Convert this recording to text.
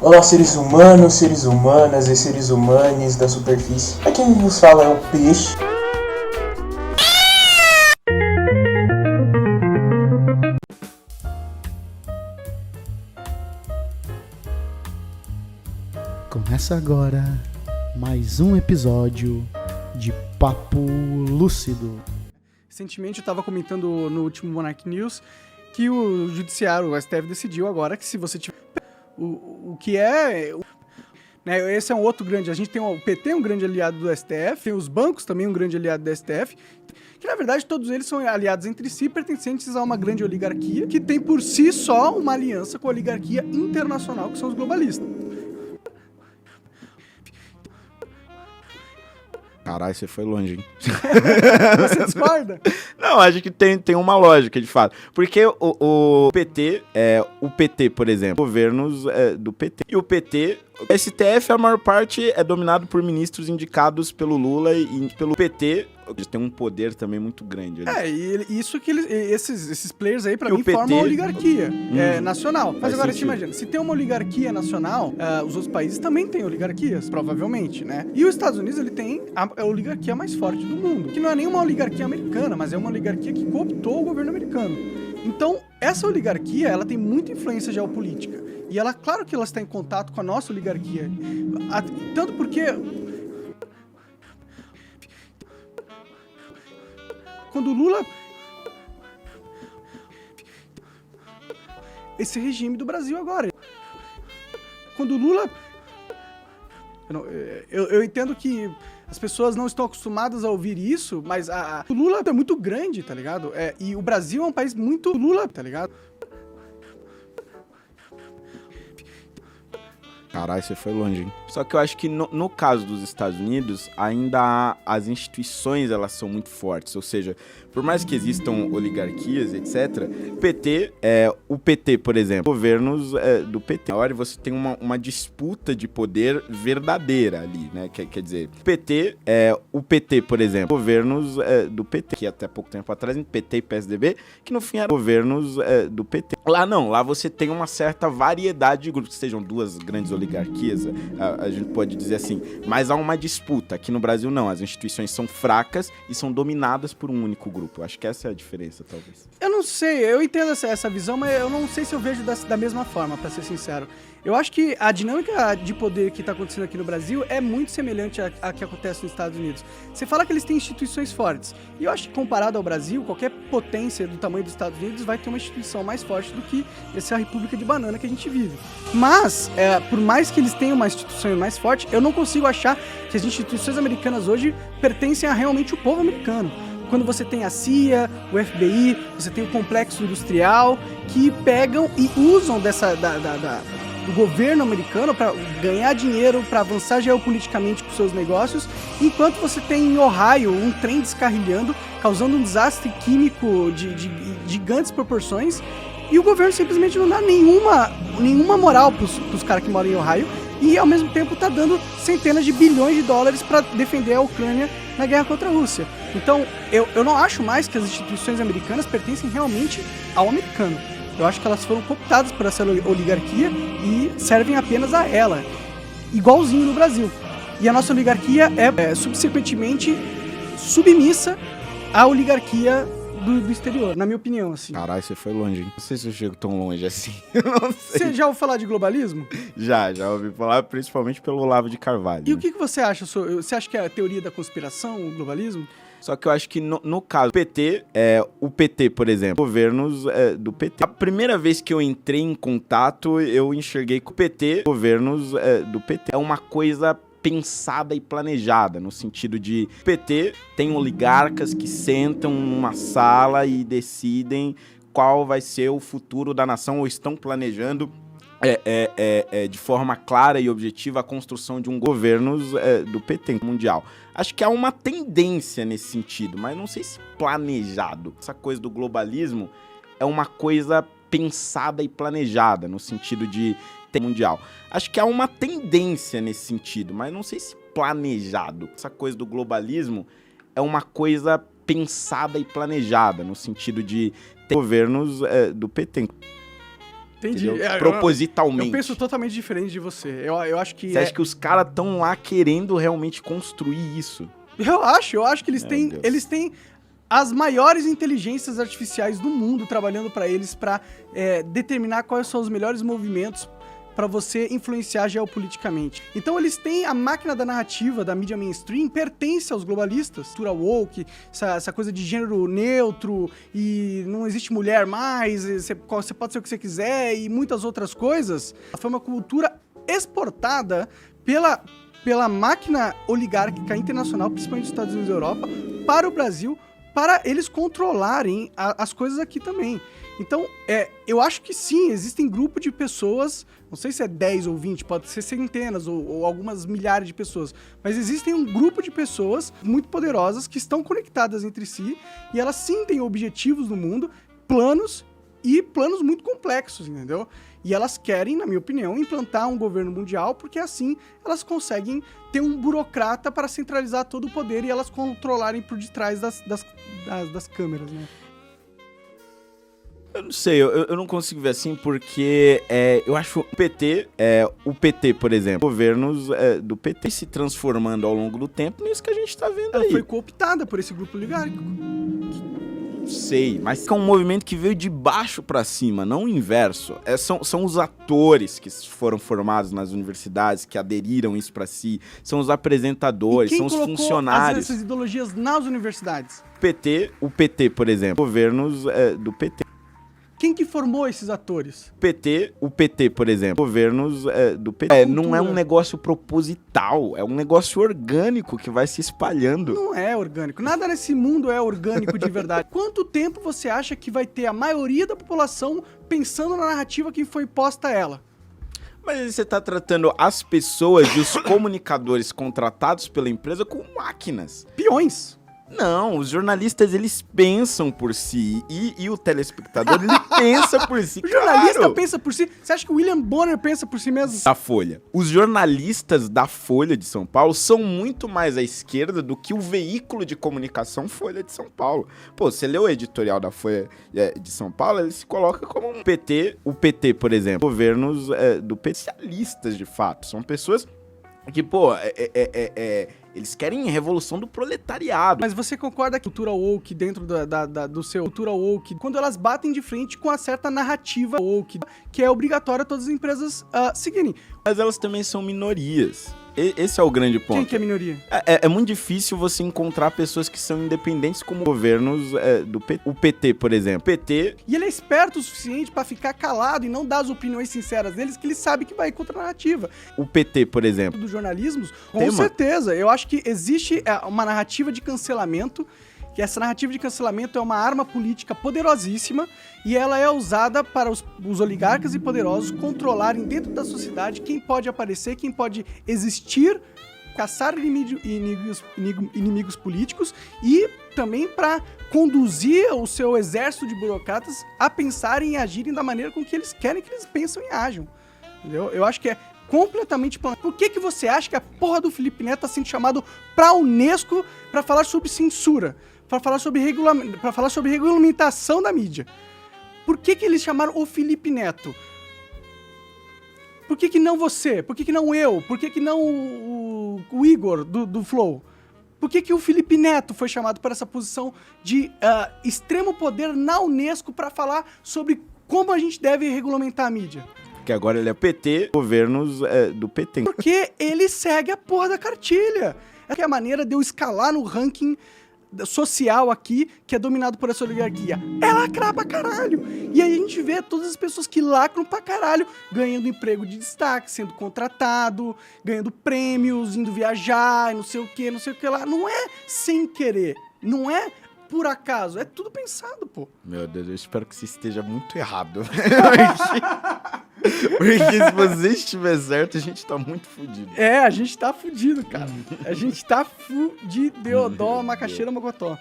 Olá, seres humanos, seres humanas e seres humanes da superfície. Aqui quem vos fala é o Peixe. Começa agora mais um episódio de Papo Lúcido. Recentemente eu estava comentando no último Monarch News que o judiciário, o STF, decidiu agora que se você tiver o que é... Né, esse é um outro grande... A gente tem o PT, um grande aliado do STF, tem os bancos também, um grande aliado do STF, que na verdade todos eles são aliados entre si, pertencentes a uma grande oligarquia, que tem por si só uma aliança com a oligarquia internacional, que são os globalistas. Caralho, você foi longe, hein? Você discorda? Não, acho que tem uma lógica, de fato. Porque o PT, por exemplo, governos do PT. E o PT, o STF, a maior parte é dominado por ministros indicados pelo Lula e pelo PT. Eles têm um poder também muito grande. Ali. Isso que esses players aí, pra mim, PT, formam uma oligarquia nacional. Mas faz agora, sentido. você imagina, se tem uma oligarquia nacional, os outros países também têm oligarquias, provavelmente, né? E os Estados Unidos, ele tem a oligarquia mais forte do mundo, que não é nenhuma oligarquia americana, mas é uma oligarquia que cooptou o governo americano. Então, essa oligarquia, ela tem muita influência geopolítica. E ela, claro que ela está em contato com a nossa oligarquia. Tanto porque... Quando o Lula... Esse regime do Brasil agora. Quando o Lula... Eu entendo que as pessoas não estão acostumadas a ouvir isso, mas o Lula é muito grande, tá ligado? E o Brasil é um país muito Lula, tá ligado? Caralho, você foi longe, hein? Só que eu acho que no caso dos Estados Unidos, ainda as instituições, elas são muito fortes. Ou seja, por mais que existam oligarquias, etc., o PT, por exemplo, governos do PT. Na hora você tem uma disputa de poder verdadeira ali, né? Quer dizer, o PT, por exemplo, governos do PT, que até pouco tempo atrás, PT e PSDB, que no fim eram governos do PT. Lá você tem uma certa variedade de grupos, que sejam duas grandes oligarquias, a gente pode dizer assim, mas há uma disputa. Aqui no Brasil não, as instituições são fracas e são dominadas por um único grupo. Eu acho que essa é a diferença, talvez. Eu não sei, eu entendo essa visão, mas eu não sei se eu vejo da mesma forma, pra ser sincero. Eu acho que a dinâmica de poder que tá acontecendo aqui no Brasil é muito semelhante à que acontece nos Estados Unidos. Você fala que eles têm instituições fortes, e eu acho que comparado ao Brasil, qualquer potência do tamanho dos Estados Unidos vai ter uma instituição mais forte do que essa república de banana que a gente vive. Mas, por mais que eles tenham uma instituição mais forte, eu não consigo achar que as instituições americanas hoje pertencem a realmente o povo americano. Quando você tem a CIA, o FBI, você tem o complexo industrial, que pegam e usam do governo americano para ganhar dinheiro, para avançar geopoliticamente com seus negócios, enquanto você tem em Ohio um trem descarrilhando, causando um desastre químico de gigantes proporções, e o governo simplesmente não dá nenhuma moral pros caras que moram em Ohio, e ao mesmo tempo tá dando centenas de bilhões de dólares para defender a Ucrânia na guerra contra a Rússia. Então, eu não acho mais que as instituições americanas pertencem realmente ao americano. Eu acho que elas foram cooptadas por essa oligarquia e servem apenas a ela, igualzinho no Brasil. E a nossa oligarquia é subsequentemente submissa à oligarquia do exterior, na minha opinião, assim. Caralho, você foi longe, hein? Não sei se eu chego tão longe assim. Eu não sei. Você já ouviu falar de globalismo? Já ouvi falar, principalmente pelo Olavo de Carvalho. E o que você acha? Você acha que é a teoria da conspiração, o globalismo? Só que eu acho que no caso o PT, por exemplo, governos do PT. A primeira vez que eu entrei em contato, eu enxerguei que o PT, governos do PT, é uma coisa pensada e planejada, no sentido de o PT tem oligarcas que sentam numa sala e decidem qual vai ser o futuro da nação, ou estão planejando de forma clara e objetiva a construção de um governo do PT mundial. Acho que há uma tendência nesse sentido, mas não sei se planejado. Essa coisa do globalismo é uma coisa pensada e planejada, no sentido de mundial. Acho que há uma tendência nesse sentido, mas não sei se planejado. Essa coisa do globalismo é uma coisa pensada e planejada, no sentido de ter governos do PT. Entendi. entendeu? Propositalmente. Eu penso totalmente diferente de você. Eu acho que. Você acha que os caras estão lá querendo realmente construir isso? Eu acho que eles Meu Deus. eles têm as maiores inteligências artificiais do mundo trabalhando para eles para determinar quais são os melhores movimentos para você influenciar geopoliticamente. Então eles têm a máquina da narrativa da mídia mainstream, pertence aos globalistas, cultura woke, essa coisa de gênero neutro e não existe mulher mais, você pode ser o que você quiser e muitas outras coisas. Foi uma cultura exportada pela máquina oligárquica internacional, principalmente dos Estados Unidos e Europa, para o Brasil, para eles controlarem as coisas aqui também. Então, eu acho que sim, existem grupos de pessoas, não sei se é 10 ou 20, pode ser centenas ou algumas milhares de pessoas, mas existem um grupo de pessoas muito poderosas que estão conectadas entre si e elas sim têm objetivos no mundo, planos muito complexos, entendeu? E elas querem, na minha opinião, implantar um governo mundial, porque assim elas conseguem ter um burocrata para centralizar todo o poder e elas controlarem por detrás das câmeras, né? Eu não sei, eu não consigo ver assim porque eu acho o PT, por exemplo, governos do PT se transformando ao longo do tempo nisso que a gente tá vendo Ela aí. foi cooptada por esse grupo oligárquico. Não sei, mas é um movimento que veio de baixo pra cima, não o inverso. São os atores que foram formados nas universidades, que aderiram isso pra si, são os apresentadores, são os funcionários. Essas ideologias nas universidades? O PT, por exemplo, governos do PT. Quem que formou esses atores? O PT, por exemplo, governos do PT. Não é um negócio proposital, é um negócio orgânico que vai se espalhando. Não é orgânico. Nada nesse mundo é orgânico de verdade. Quanto tempo você acha que vai ter a maioria da população pensando na narrativa que foi posta a ela? Mas aí você tá tratando as pessoas e os comunicadores contratados pela empresa como máquinas. Peões. Não, os jornalistas, eles pensam por si e o telespectador, ele pensa por si, O jornalista claro. pensa por si. Você acha que o William Bonner pensa por si mesmo? Da Folha. Os jornalistas da Folha de São Paulo são muito mais à esquerda do que o veículo de comunicação Folha de São Paulo. Pô, você lê o editorial da Folha de São Paulo, ele se coloca como um PT. O PT, por exemplo, governos do PT, especialistas de fato. São pessoas que, pô, eles querem a revolução do proletariado. Mas você concorda que a cultura woke dentro do seu cultura woke, quando elas batem de frente com a certa narrativa woke, que é obrigatória todas as empresas seguirem? Mas elas também são minorias. Esse é o grande ponto. Quem que é minoria? É muito difícil você encontrar pessoas que são independentes como governos do PT. O PT, por exemplo. E ele é esperto o suficiente pra ficar calado e não dar as opiniões sinceras deles, que ele sabe que vai contra a narrativa. O PT, por exemplo. Dos jornalismos, com Tema. certeza. Eu acho que existe uma narrativa de cancelamento, que essa narrativa de cancelamento é uma arma política poderosíssima e ela é usada para os oligarcas e poderosos controlarem dentro da sociedade quem pode aparecer, quem pode existir, caçar inimigos políticos e também para conduzir o seu exército de burocratas a pensarem e agirem da maneira com que eles querem que eles pensam e ajam. Entendeu? Eu acho que é completamente planejado. Por que você acha que a porra do Felipe Neto tá sendo chamado pra Unesco pra falar sobre censura? Pra falar sobre regulamentação da mídia? Por que eles chamaram o Felipe Neto? Por que não você? Por que não eu? Por que não o Igor do Flow? Por que o Felipe Neto foi chamado para essa posição de extremo poder na Unesco pra falar sobre como a gente deve regulamentar a mídia? Que agora ele é PT, governos do PT. Porque ele segue a porra da cartilha. É a maneira de eu escalar no ranking social aqui, que é dominado por essa oligarquia. É lacrar pra caralho. E aí a gente vê todas as pessoas que lacram pra caralho, ganhando emprego de destaque, sendo contratado, ganhando prêmios, indo viajar, não sei o que lá. Não é sem querer. Não é por acaso. É tudo pensado, pô. Meu Deus, eu espero que você esteja muito errado. Porque se você estiver certo, a gente tá muito fudido. A gente tá fudido, cara. A gente tá fudido. Deodó, macaxeira, mocotó.